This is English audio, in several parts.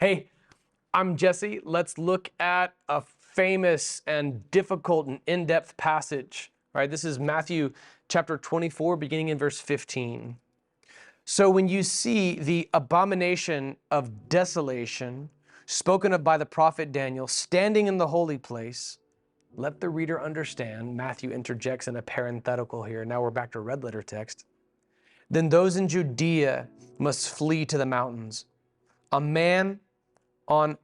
Hey, I'm Jesse. Let's look at a famous and difficult and in-depth passage. All right, this is Matthew chapter 24, beginning in verse 15. So when you see the abomination of desolation spoken of by the prophet Daniel standing in the holy place, let the reader understand. Matthew interjects in a parenthetical here. Now we're back to red letter text. Then those in Judea must flee to the mountains. A man on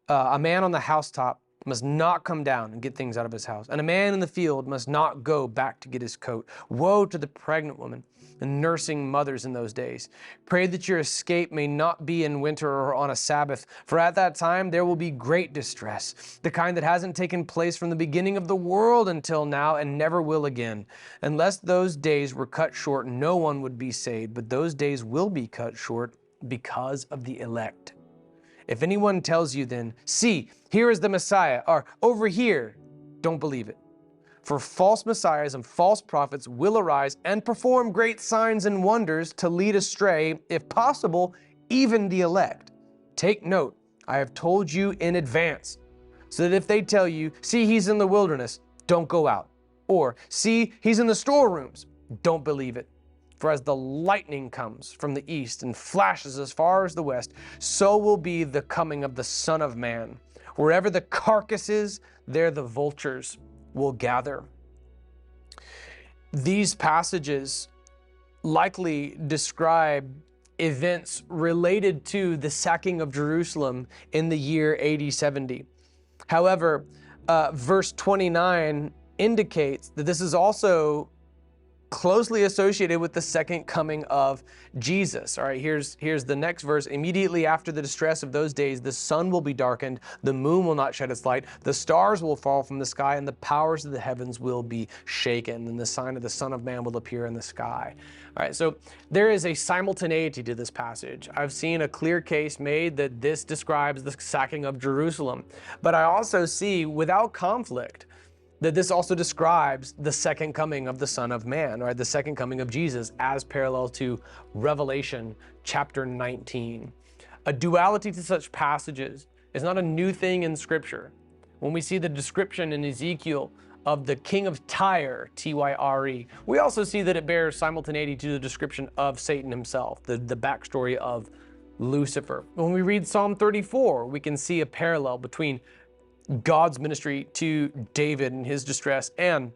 the housetop must not come down and get things out of his house, and a man in the field must not go back to get his coat. Woe to the pregnant woman and nursing mothers in those days. Pray that your escape may not be in winter or on a Sabbath, for at that time there will be great distress, the kind that hasn't taken place from the beginning of the world until now and never will again. Unless those days were cut short, no one would be saved, but those days will be cut short because of the elect. If anyone tells you then, see, here is the Messiah, or over here, don't believe it. For false messiahs and false prophets will arise and perform great signs and wonders to lead astray, if possible, even the elect. Take note, I have told you in advance, so that if they tell you, see, he's in the wilderness, don't go out. Or, see, he's in the storerooms, don't believe it. For as the lightning comes from the east and flashes as far as the west, so will be the coming of the Son of Man. Wherever the carcass is, there the vultures will gather. These passages likely describe events related to the sacking of Jerusalem in the year AD 70. However, verse 29 indicates that this is also closely associated with the second coming of Jesus. All right, here's the next verse. Immediately after the distress of those days, the sun will be darkened, the moon will not shed its light, the stars will fall from the sky, and the powers of the heavens will be shaken, and the sign of the Son of Man will appear in the sky. All right, so there is a simultaneity to this passage. I've seen a clear case made that this describes the sacking of Jerusalem, but I also see, without conflict, that this also describes the second coming of the Son of Man, right? The second coming of Jesus as parallel to Revelation chapter 19. A duality to such passages is not a new thing in Scripture. When we see the description in Ezekiel of the king of Tyre, Tyre, we also see that it bears simultaneity to the description of Satan himself, the backstory of Lucifer. When we read Psalm 34, we can see a parallel between God's ministry to David and his distress and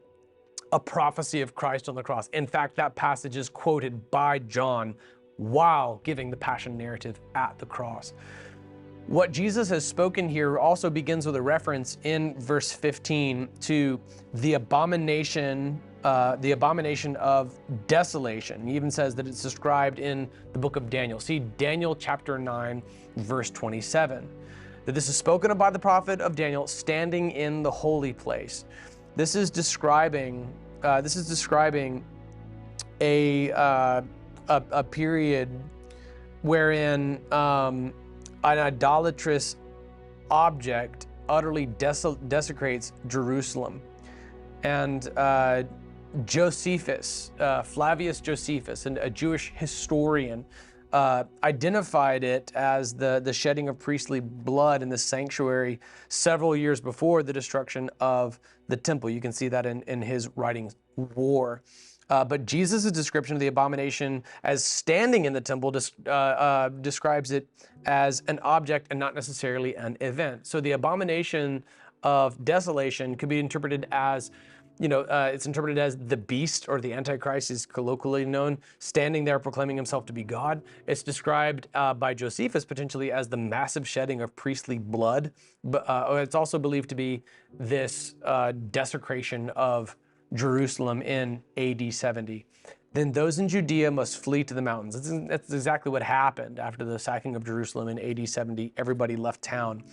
a prophecy of Christ on the cross. In fact, that passage is quoted by John while giving the passion narrative at the cross. What Jesus has spoken here also begins with a reference in verse 15 to the abomination of desolation. He even says that it's described in the book of Daniel. See Daniel chapter 9, verse 27. That this is spoken of by the prophet of Daniel standing in the holy place. This is describing a period wherein an idolatrous object utterly desecrates Jerusalem. And Josephus, Flavius Josephus, a Jewish historian, identified it as the shedding of priestly blood in the sanctuary several years before the destruction of the temple. You can see that in his writings, War. But Jesus' description of the abomination as standing in the temple describes it as an object and not necessarily an event. So the abomination of desolation could be interpreted as, it's interpreted as the beast, or the Antichrist is colloquially known, standing there proclaiming himself to be God. It's described by Josephus potentially as the massive shedding of priestly blood. But it's also believed to be this desecration of Jerusalem in AD 70. Then those in Judea must flee to the mountains. That's exactly what happened after the sacking of Jerusalem in AD 70. Everybody left town.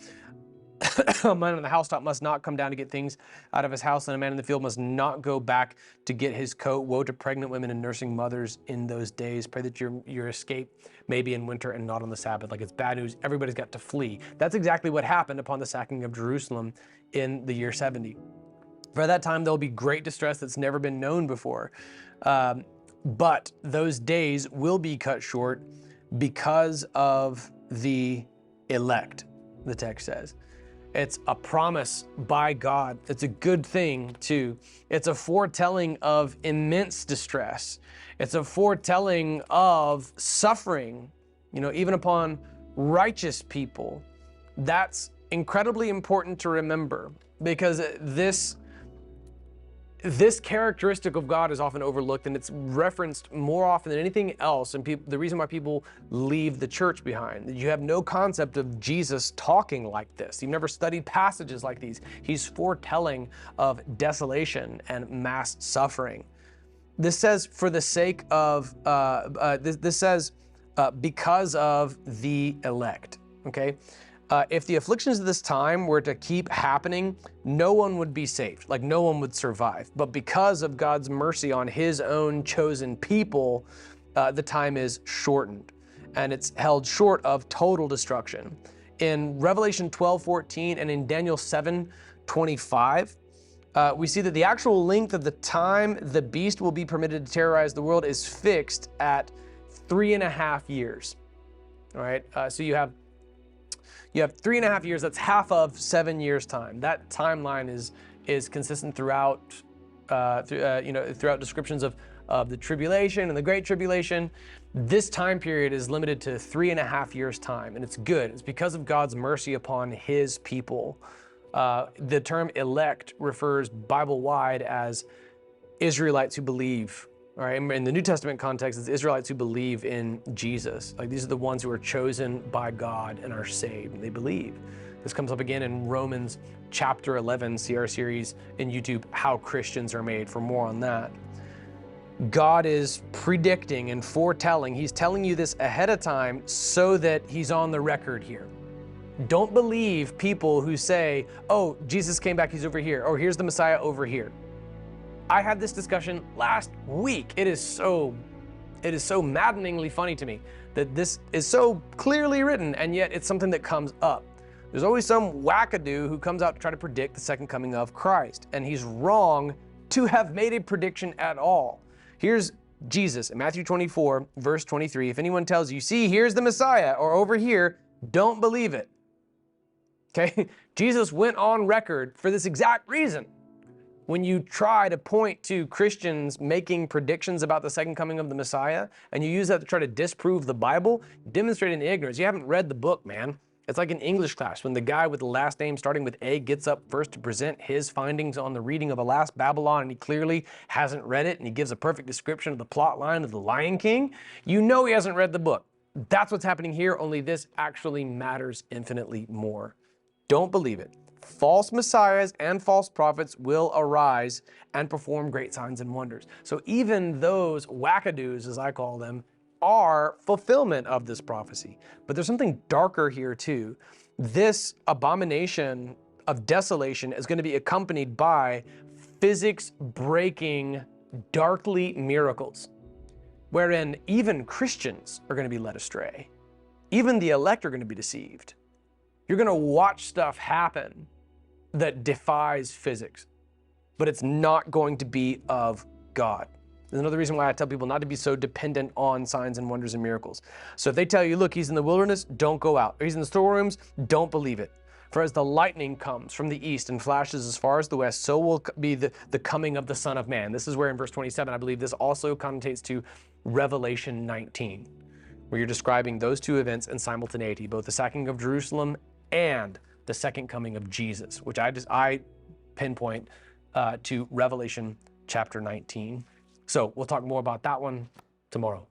A man on the housetop must not come down to get things out of his house, and a man in the field must not go back to get his coat. Woe to pregnant women and nursing mothers in those days. Pray that your escape may be in winter and not on the Sabbath. Like, it's bad news. Everybody's got to flee. That's exactly what happened upon the sacking of Jerusalem in the year 70. For that time, there'll be great distress that's never been known before. But those days will be cut short because of the elect, the text says. It's a promise by God. It's a good thing too. It's a foretelling of immense distress. It's a foretelling of suffering, even upon righteous people. That's incredibly important to remember, because this characteristic of God is often overlooked, and it's referenced more often than anything else. And the reason why people leave the church behind, you have no concept of Jesus talking like this. You've never studied passages like these. He's foretelling of desolation and mass suffering. This says for the sake of, this says because of the elect, okay? If the afflictions of this time were to keep happening, no one would be saved, like no one would survive. But because of God's mercy on his own chosen people, the time is shortened, and it's held short of total destruction. In Revelation 12:14 and in Daniel 7:25, we see that the actual length of the time the beast will be permitted to terrorize the world is fixed at 3.5 years. All right, so you have 3.5 years. That's half of 7 years' time. That timeline is consistent throughout descriptions of the tribulation and the great tribulation. This time period is limited to 3.5 years' time, and it's good. It's because of God's mercy upon his people. The term elect refers Bible-wide as Israelites who believe. All right, in the New Testament context, it's Israelites who believe in Jesus. Like, these are the ones who are chosen by God and are saved. They believe. This comes up again in Romans chapter 11. See our series in YouTube, How Christians Are Made, for more on that. God is predicting and foretelling. He's telling you this ahead of time so that he's on the record here. Don't believe people who say, oh, Jesus came back, he's over here, or here's the Messiah over here. I had this discussion last week. It is so maddeningly funny to me that this is so clearly written, and yet it's something that comes up. There's always some wackadoo who comes out to try to predict the second coming of Christ, and he's wrong to have made a prediction at all. Here's Jesus in Matthew 24, verse 23. If anyone tells you, see, here's the Messiah, or over here, don't believe it. Okay? Jesus went on record for this exact reason. When you try to point to Christians making predictions about the second coming of the Messiah, and you use that to try to disprove the Bible, demonstrating the ignorance. You haven't read the book, man. It's like in English class, when the guy with the last name starting with A gets up first to present his findings on the reading of Alas, Babylon, and he clearly hasn't read it, and he gives a perfect description of the plot line of The Lion King. You know he hasn't read the book. That's what's happening here, only this actually matters infinitely more. Don't believe it. False messiahs and false prophets will arise and perform great signs and wonders. So even those wackadoos, as I call them, are fulfillment of this prophecy. But there's something darker here too. This abomination of desolation is going to be accompanied by physics-breaking, darkly miracles, wherein even Christians are going to be led astray. Even the elect are going to be deceived. You're going to watch stuff happen that defies physics, but it's not going to be of God. There's another reason why I tell people not to be so dependent on signs and wonders and miracles. So if they tell you, look, he's in the wilderness, don't go out. Or he's in the storerooms, don't believe it. For as the lightning comes from the east and flashes as far as the west, so will be the coming of the Son of Man. This is where in verse 27, I believe this also connotates to Revelation 19, where you're describing those two events in simultaneity, both the sacking of Jerusalem and the second coming of Jesus, which I pinpoint to Revelation chapter 19. So we'll talk more about that one tomorrow.